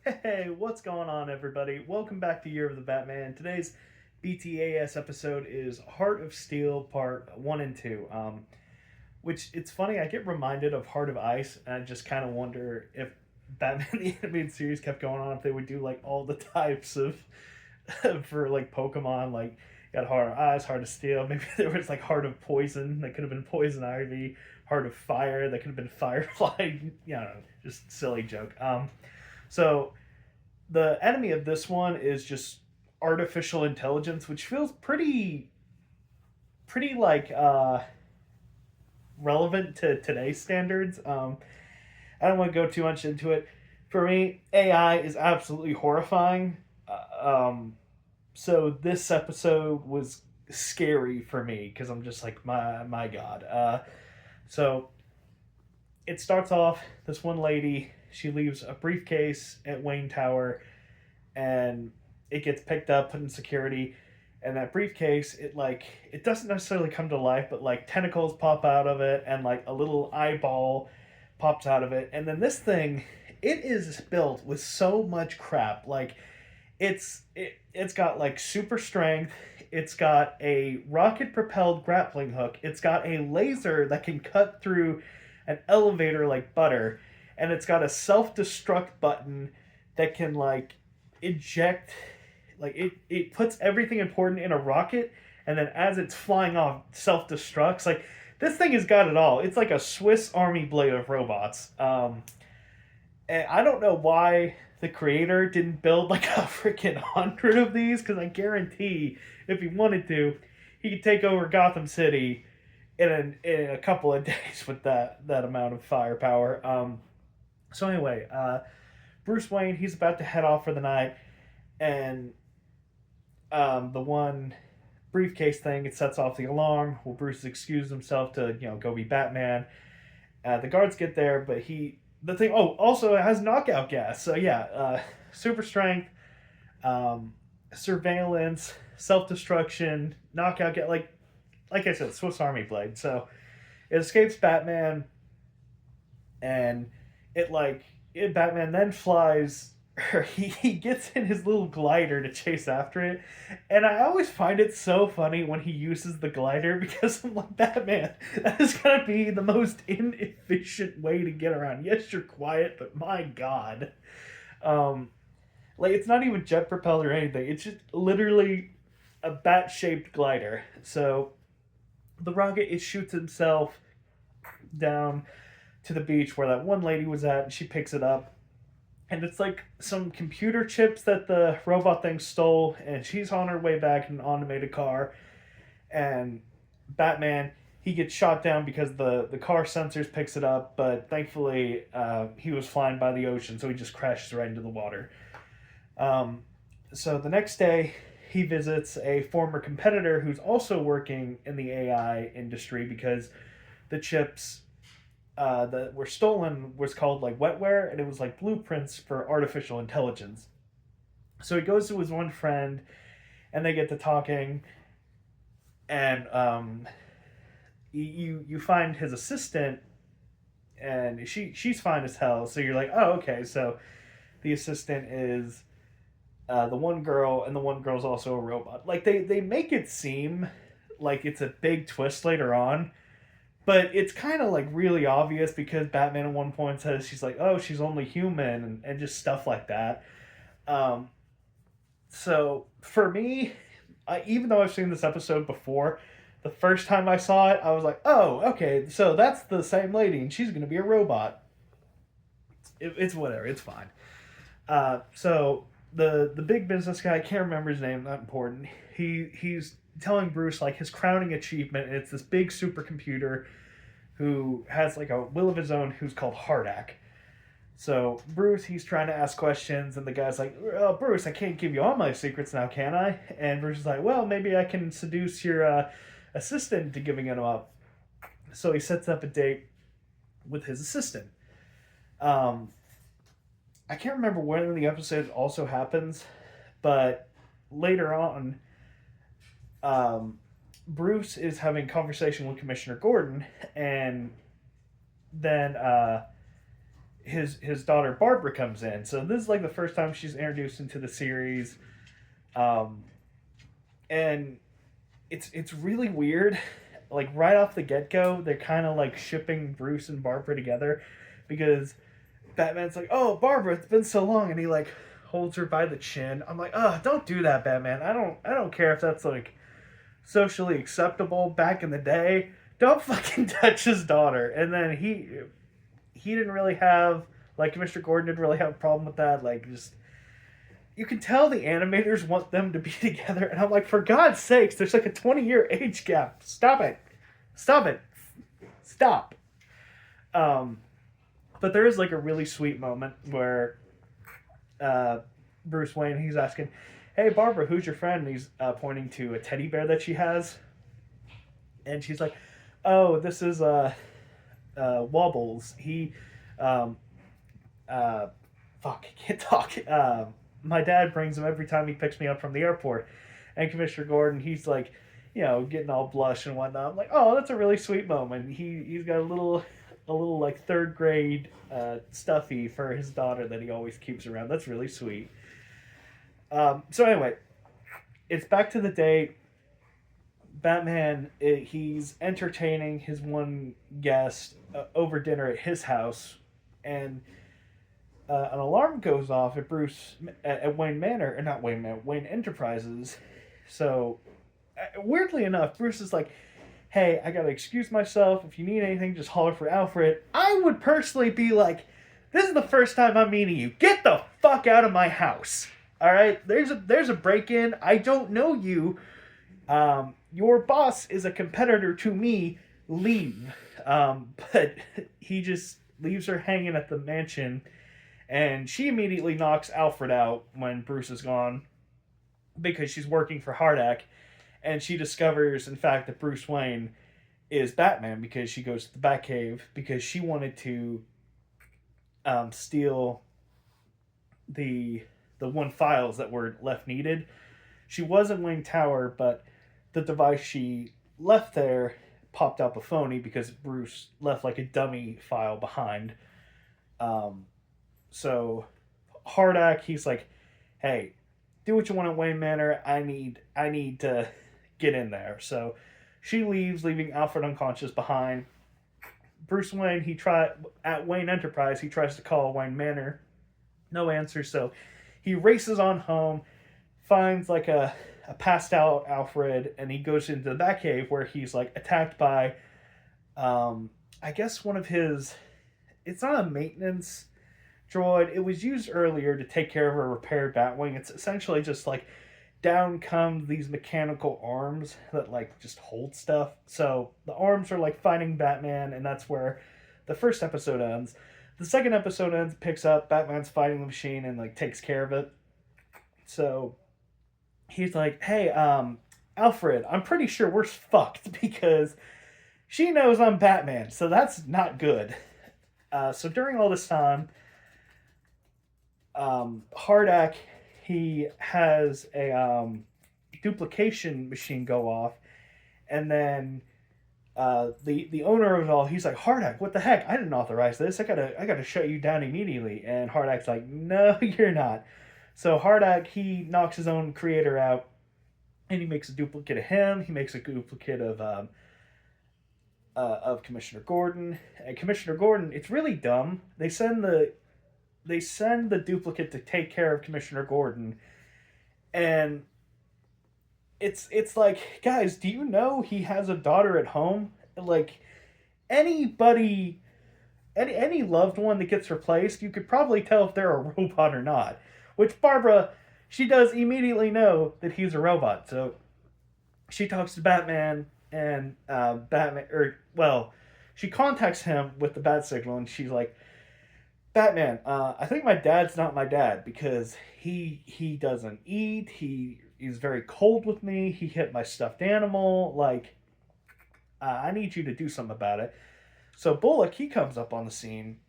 Hey, what's going on, everybody? Welcome back to Year of the Batman. Today's BTAS episode is Heart of Steel Part 1 and 2. Which it's funny, I get reminded of Heart of Ice, and I just kind of wonder if Batman the Animated Series kept going on, if they would do like all the types of for like Pokemon, like you got Heart of Ice, Heart of Steel. Maybe there was like Heart of Poison that could have been Poison Ivy, Heart of Fire that could have been Firefly. You know, just silly joke. So the enemy of this one is just artificial intelligence, which feels pretty like relevant to today's standards. I don't want to go too much into it. For me, AI is absolutely horrifying. So this episode was scary for me because I'm just like my god. So it starts off, this one lady, she leaves a briefcase at Wayne Tower, and it gets picked up, put in security, and that briefcase, it doesn't necessarily come to life, but like tentacles pop out of it, and like a little eyeball pops out of it, and then this thing, it is built with so much crap. Like it's got like super strength. It's got a rocket propelled grappling hook. It's got a laser that can cut through an elevator like butter, and it's got a self destruct button that can like eject, like it puts everything important in a rocket, and then as it's flying off, self destructs. Like this thing has got it all. It's like a Swiss Army blade of robots. And I don't know why the creator didn't build like a freaking hundred of these, because I guarantee if he wanted to, he could take over Gotham City in a couple of days with that amount of firepower. So anyway, Bruce Wayne, he's about to head off for the night, and the one briefcase thing, it sets off the alarm. Well, Bruce excuses himself to go be Batman. The guards get there, but the thing. Oh, also it has knockout gas. So yeah, super strength, surveillance, self destruction, knockout gas. Like I said, Swiss Army blade. So it escapes Batman, and Batman then flies. Or he gets in his little glider to chase after it, and I always find it so funny when he uses the glider, because I'm like, Batman, that is gonna be the most inefficient way to get around. Yes, you're quiet, but my god, um, like it's not even jet propelled or anything. It's just literally a bat shaped glider. So the rocket, it shoots himself down to the beach where that one lady was at, and she picks it up, and it's like some computer chips that the robot thing stole, and she's on her way back in an automated car, and Batman, he gets shot down because the car sensors picks it up, but thankfully he was flying by the ocean, so he just crashes right into the water. um, so the next day, he visits a former competitor who's also working in the AI industry, because the chips that were stolen was called like wetware, and it was like blueprints for artificial intelligence. So he goes to his one friend, and they get to talking, and you find his assistant, and she's fine as hell. So you're like, oh, okay. So the assistant is the one girl, and the one girl's also a robot. Like they make it seem like it's a big twist later on, but it's kind of like really obvious, because Batman at one point says she's like, oh, she's only human, and just stuff like that. Um, so for me, even though I've seen this episode before, the first time I saw it, I was like, oh, okay, so that's the same lady, and she's going to be a robot. It's whatever, it's fine. So the big business guy, I can't remember his name, not important. He's telling Bruce like his crowning achievement, and it's this big supercomputer who has like a will of his own, who's called Hardak. So Bruce, he's trying to ask questions, and the guy's like, "Oh, Bruce, I can't give you all my secrets now, can I?" And Bruce is like, "Well, maybe I can seduce your assistant into giving it up." So he sets up a date with his assistant. Um, I can't remember when in the episode also happens, but later on, um, Bruce is having a conversation with Commissioner Gordon, and then his daughter Barbara comes in. So this is like the first time she's introduced into the series, um, and it's really weird. Like right off the get go, they're kind of like shipping Bruce and Barbara together because Batman's like, "Oh, Barbara, it's been so long," and he like holds her by the chin. I'm like, "Oh, don't do that, Batman. I don't care if that's like socially acceptable back in the day. Don't fucking touch his daughter." And then he didn't really have like Commissioner Gordon didn't really have a problem with that. Like just you can tell the animators want them to be together, and I'm like, for God's sakes, there's like a 20-year age gap. Stop it, stop it, stop. Um, but there is like a really sweet moment where Bruce Wayne he's asking, "Hey Barbara, who's your friend?" And he's pointing to a teddy bear that she has, and she's like, "Oh, this is Wobbles. He, um, fuck, I can't talk. My dad brings him every time he picks me up from the airport." And Commissioner Gordon, he's like, getting all blush and whatnot. I'm like, oh, that's a really sweet moment. He's got a little like third grade stuffy for his daughter that he always keeps around. That's really sweet. So anyway, it's back to the day. Batman, he's entertaining his one guest over dinner at his house, and an alarm goes off at at Wayne Manor, or not Wayne Manor, Wayne Enterprises. So, weirdly enough, Bruce is like, "Hey, I gotta excuse myself. If you need anything, just holler for Alfred." I would personally be like, "This is the first time I'm meeting you. Get the fuck out of my house. All right, there's a break in. I don't know you. Your boss is a competitor to me. Leave." But he just leaves her hanging at the mansion, and she immediately knocks Alfred out when Bruce is gone because she's working for Hardak, and she discovers, in fact, that Bruce Wayne is Batman because she goes to the Batcave because she wanted to steal the one files that were left needed. She was in Wayne Tower, but the device she left there popped up a phony because Bruce left like a dummy file behind. So Hardak, he's like, "Hey, do what you want at Wayne Manor. I need to get in there." So she leaves, leaving Alfred unconscious behind. Bruce Wayne, at Wayne Enterprise, he tries to call Wayne Manor. No answer, so he races on home, finds like a passed out Alfred, and he goes into the Batcave where he's like attacked by I guess one of his, it's not a maintenance droid. It was used earlier to take care of a repaired Batwing. It's essentially just like down come these mechanical arms that like just hold stuff. So the arms are like fighting Batman, and that's where the first episode ends. The second episode ends, picks up, Batman's fighting the machine and like takes care of it. So he's like, "Hey, Alfred, I'm pretty sure we're fucked because she knows I'm Batman, so that's not good." So during all this time, Hardak, he has a duplication machine go off, and then the owner of it all, he's like, "Hardak, what the heck? I didn't authorize this. I gotta shut you down immediately." And Hardak's like, "No, you're not." So Hardak, he knocks his own creator out, and he makes a duplicate of him. He makes a duplicate of Commissioner Gordon. And Commissioner Gordon, it's really dumb. They send the duplicate to take care of Commissioner Gordon, and it's like, guys, do you know he has a daughter at home? Like anybody, any loved one that gets replaced, you could probably tell if they're a robot or not. Which Barbara, she does immediately know that he's a robot. So she talks to Batman, and she contacts him with the bat signal, and she's like, "Batman, I think my dad's not my dad because he doesn't eat. He's very cold with me. He hit my stuffed animal. Like, I need you to do something about it." So Bullock, he comes up on the scene,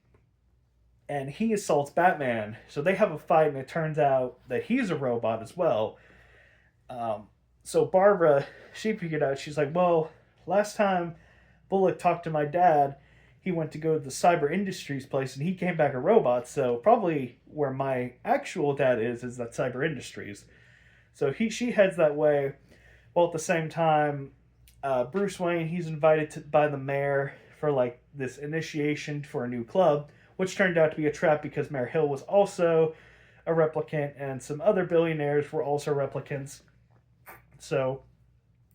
and he assaults Batman. So they have a fight, and it turns out that he's a robot as well. So Barbara, she figured out, she's like, "Well, last time Bullock talked to my dad, he went to go to the cyber industries place and he came back a robot. So probably where my actual dad is that cyber industries. So she heads that way. While at the same time, Bruce Wayne, he's invited by the mayor for like this initiation for a new club, which turned out to be a trap because Mayor Hill was also a replicant and some other billionaires were also replicants. So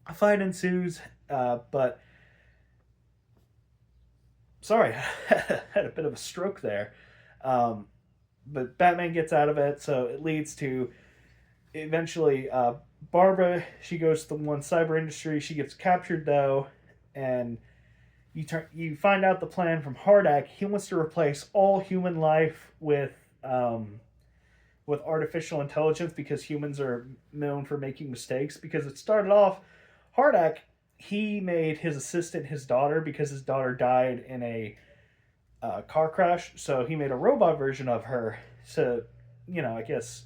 a fight ensues, but sorry, I had a bit of a stroke there. But Batman gets out of it, so it leads to eventually Barbara. She goes to the one cyber industry. She gets captured though, and you find out the plan from Hardak. He wants to replace all human life with artificial intelligence because humans are known for making mistakes. Because it started off, Hardak, he made his assistant his daughter because his daughter died in a car crash. So he made a robot version of her to, I guess,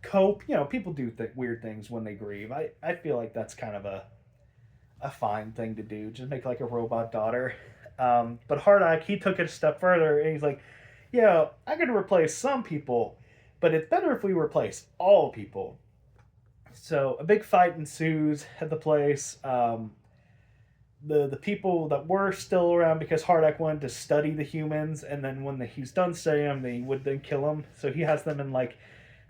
cope. People do weird things when they grieve. I feel like that's kind of a fine thing to do. Just make like a robot daughter. But Hardak, he took it a step further and he's like, yeah, I could replace some people, but it's better if we replace all people. So a big fight ensues at the place. The people that were still around because Hardak wanted to study the humans, and then when he's done studying them, they would then kill them. So he has them in like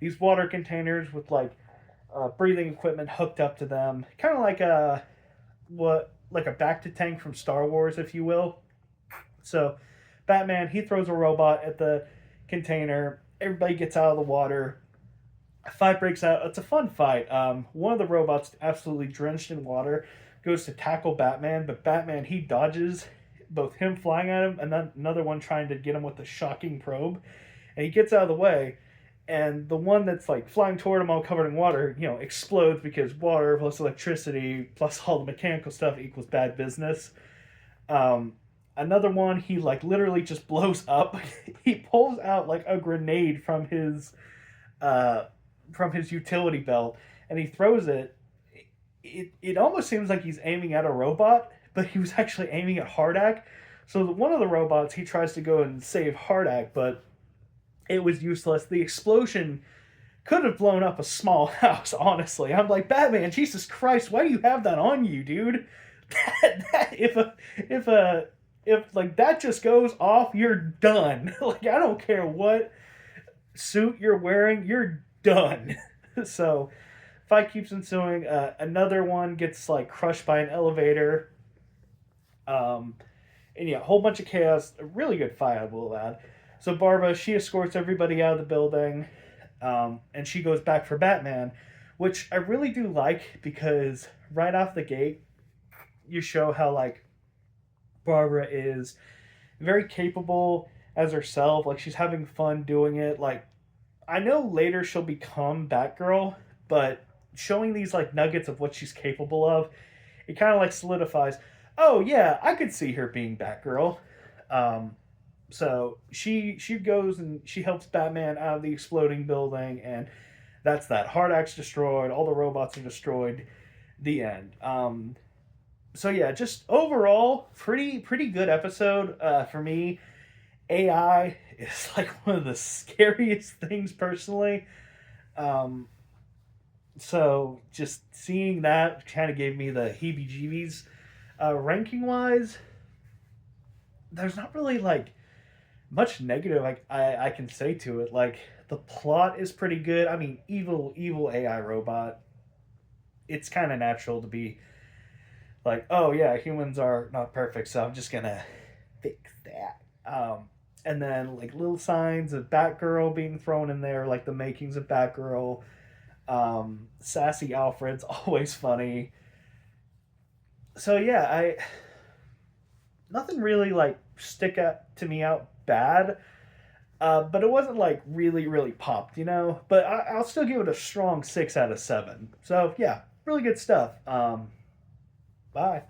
these water containers with like breathing equipment hooked up to them, kind of like a Bacta tank from Star Wars, if you will. So Batman, he throws a robot at the container. Everybody gets out of the water. A fight breaks out. It's a fun fight. One of the robots, absolutely drenched in water, goes to tackle Batman, but Batman, he dodges both him flying at him and then another one trying to get him with a shocking probe. And he gets out of the way, and the one that's like flying toward him all covered in water, explodes because water plus electricity plus all the mechanical stuff equals bad business. Another one, he like literally just blows up. He pulls out like a grenade from his utility belt and he throws it. It almost seems like he's aiming at a robot, but he was actually aiming at Hardak. So one of the robots, he tries to go and save Hardak, but it was useless. The explosion could have blown up a small house, honestly. I'm like, Batman, Jesus Christ, why do you have that on you, dude? If like that just goes off, you're done. Like, I don't care what suit you're wearing, you're done. So fight keeps ensuing. Another one gets like crushed by an elevator. And yeah, a whole bunch of chaos. A really good fight, I will add. So Barbara, she escorts everybody out of the building, and she goes back for Batman, which I really do like because right off the gate, you show how like Barbara is very capable as herself. Like, she's having fun doing it. Like, I know later she'll become Batgirl, but showing these like nuggets of what she's capable of, it kind of like solidifies, oh yeah, I could see her being Batgirl. So she goes and she helps Batman out of the exploding building, and that's that. Hardak's destroyed, all the robots are destroyed, the end. So yeah, just overall, pretty good episode for me. AI is like one of the scariest things personally. So just seeing that kind of gave me the heebie-jeebies. Ranking wise, there's not really like much negative I can say to it. Like, the plot is pretty good. I mean, evil AI robot. It's kind of natural to be like, oh yeah, humans are not perfect, so I'm just gonna fix that. And then like little signs of Batgirl being thrown in there, like the makings of Batgirl. Sassy Alfred's always funny. So yeah, nothing really like stick out to me out bad. But it wasn't like really popped, But I'll still give it a strong 6 out of 7. So yeah, really good stuff. Bye.